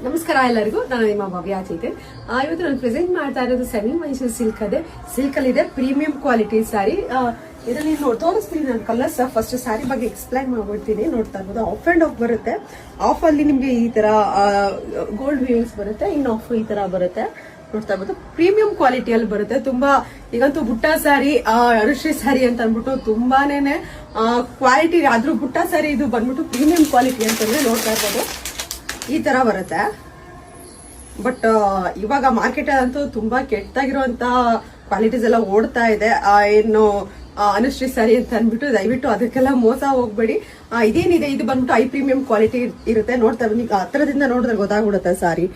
ನಮಸ್ಕಾರ ಎಲ್ಲರಿಗೂ. ನಾನು ನಿಮ್ಮ ಭವ್ಯ ಚೈತನ್. ಇವತ್ತು ನಾನು ಪ್ರೆಸೆಂಟ್ ಮಾಡ್ತಾ ಇರೋದು ಸೆಮಿ ಮೈಸೂರು ಸಿಲ್ಕ್ ಅಲ್ಲಿ ಇದೆ ಪ್ರೀಮಿಯಂ ಕ್ವಾಲಿಟಿ ಸ್ಯಾರಿ. ಇದರಲ್ಲಿ ತೋರಿಸ್ತೀನಿ ನಾನು ಕಲರ್ಸ್. ಫಸ್ಟ್ ಸ್ಯಾರಿ ಬಗ್ಗೆ ಎಕ್ಸ್ಪ್ಲೈನ್ ಮಾಡ್ಬಿಡ್ತೀನಿ. ನೋಡ್ತಾ ಇರ್ಬೋದು, ಆಫ್ ಅಂಡ್ ಆಫ್ ಬರುತ್ತೆ. ಆಫ್ ಅಲ್ಲಿ ನಿಮ್ಗೆ ಈ ತರ ಗೋಲ್ಡ್ ವೀವಿಂಗ್ಸ್ ಬರುತ್ತೆ, ಇನ್ ಆಫ್ ಈ ತರ ಬರುತ್ತೆ. ನೋಡ್ತಾ ಇರ್ಬೋದು, ಪ್ರೀಮಿಯಂ ಕ್ವಾಲಿಟಿಯಲ್ಲಿ ಬರುತ್ತೆ. ತುಂಬಾ ಈಗಂತೂ ಬುಟ್ಟ ಸ್ಯಾರಿ, ಅನುಶ್ರೀ ಸ್ಯಾರಿ ಅಂತ ಅಂದ್ಬಿಟ್ಟು ತುಂಬಾನೇ ಕ್ವಾಲಿಟಿ. ಆದ್ರೂ ಬುಟ್ಟ ಸ್ಯಾರಿ ಇದು ಬಂದ್ಬಿಟ್ಟು ಪ್ರೀಮಿಯಂ ಕ್ವಾಲಿಟಿ ಅಂತಂದ್ರೆ ನೋಡ್ತಾ ಇರ್ಬೋದು ಈ ತರ ಬರುತ್ತೆ. ಬಟ್ ಇವಾಗ ಮಾರ್ಕೆಟ್ ಅಂತೂ ತುಂಬಾ ಕೆಟ್ಟದಾಗಿರುವಂತ ಕ್ವಾಲಿಟೀಸ್ ಎಲ್ಲ ಓಡ್ತಾ ಇದೆ. ಏನು ಅನುಶ್ರೀ ಸ್ಯಾರಿ ಅಂತ ಅಂದ್ಬಿಟ್ಟು ದಯವಿಟ್ಟು ಅದಕ್ಕೆಲ್ಲ ಮೋಸ ಹೋಗ್ಬೇಡಿ. ಇದೇನಿದೆ, ಇದು ಬಂದ್ಬಿಟ್ಟು ಐ ಪ್ರೀಮಿಯಂ ಕ್ವಾಲಿಟಿ ಇರುತ್ತೆ. ನೋಡ್ತಾ ಈಗ ಹತ್ರದಿಂದ ನೋಡಿದ್ರೆ ಗೊತ್ತಾಗ್ಬಿಡುತ್ತೆ ಸ್ಯಾರಿ.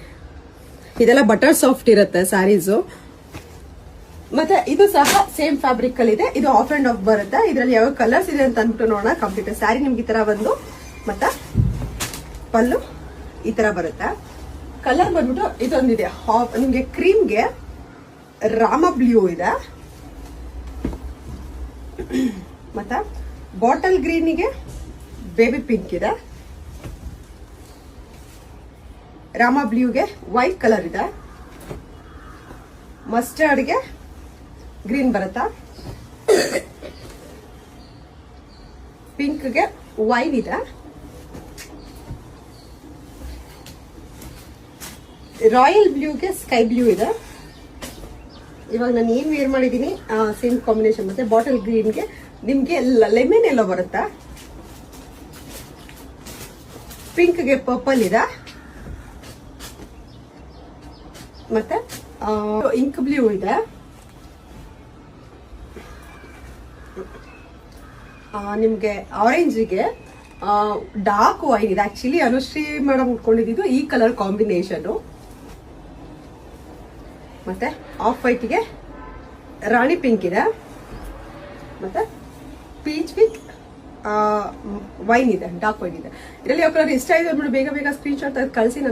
ಇದೆಲ್ಲ ಬಟರ್ ಸಾಫ್ಟ್ ಇರುತ್ತೆ ಸ್ಯಾರೀಸು. ಮತ್ತೆ ಇದು ಸಹ ಸೇಮ್ ಫ್ಯಾಬ್ರಿಕ್ ಅಲ್ಲಿ ಇದೆ. ಇದು ಆಫ್ ಅಂಡ್ ಆಫ್ ಬರುತ್ತೆ. ಇದರಲ್ಲಿ ಯಾವ ಕಲರ್ಸ್ ಇದೆ ಅಂತ ಅಂದ್ಬಿಟ್ಟು ನೋಡೋಣ. ಕಂಪ್ಲೀಟ್ ಸ್ಯಾರಿ ನಿಮ್ಗೆ ಈ ತರ ಬಂದು ಮತ್ತೆ ಪಲ್ಲು ಈ ತರ ಬರುತ್ತೆ. ಕಲರ್ ಬಂದ್ಬಿಟ್ಟು ಇದೊಂದಿದೆ ನಿಮ್ಗೆ ಕ್ರೀಮ್ಗೆ ರಾಮ ಬ್ಲೂ ಇದೆ, ಮತ್ತೆ ಬಾಟಲ್ ಗ್ರೀನಿಗೆ ಬೇಬಿ ಪಿಂಕ್ ಇದೆ, ರಾಮ ಬ್ಲೂಗೆ ವೈಟ್ ಕಲರ್ ಇದೆ, ಮಸ್ಟರ್ಡ್ಗೆ ಗ್ರೀನ್ ಬರುತ್ತಾ, ಪಿಂಕ್ಗೆ ವೈನ್ ಇದೆ, ರಾಯಲ್ ಬ್ಲೂಗೆ ಸ್ಕೈ ಬ್ಲೂ ಇದೆ. ಇವಾಗ ನಾನು ಏನ್ ವೇರ್ ಮಾಡಿದೀನಿ ಸೇಮ್ ಕಾಂಬಿನೇಷನ್. ಮತ್ತೆ ಬಾಟಲ್ ಗ್ರೀನ್ಗೆ ನಿಮ್ಗೆ ಲೆಮನ್ ಎಲ್ಲೋ ಬರುತ್ತಾ, ಪಿಂಕ್ಗೆ ಪರ್ಪಲ್ ಇದೆ, ಮತ್ತೆ ಇಂಕ್ ಬ್ಲೂ ಇದೆ, ನಿಮ್ಗೆ ಆರೆಂಜ್ಗೆ ಡಾರ್ಕ್ ವೈನ್ ಇದೆ. ಆಕ್ಚುಲಿ ಅನುಶ್ರೀ ಮೇಡಮ್ ಉಟ್ಕೊಂಡಿದ್ದು ಈ ಕಲರ್ ಕಾಂಬಿನೇಷನ್. ಮತ್ತೆ ಆಫ್ ವೈಟ್ಗೆ ರಾಣಿ ಪಿಂಕ್ ಇದೆ, ಮತ್ತೆ ಪೀಚ್ ವಿತ್ ವೈನ್ ಇದೆ, ಡಾರ್ಕ್ ವೈನ್ ಇದೆ. ಇದರಲ್ಲಿ ಯಾವ ಕಲರ್ ಇಷ್ಟ ಇದೆ ಬೇಗ ಬೇಗ ಸ್ಕ್ರೀನ್ ಶಾಟ್ ಕಳಿಸಿ.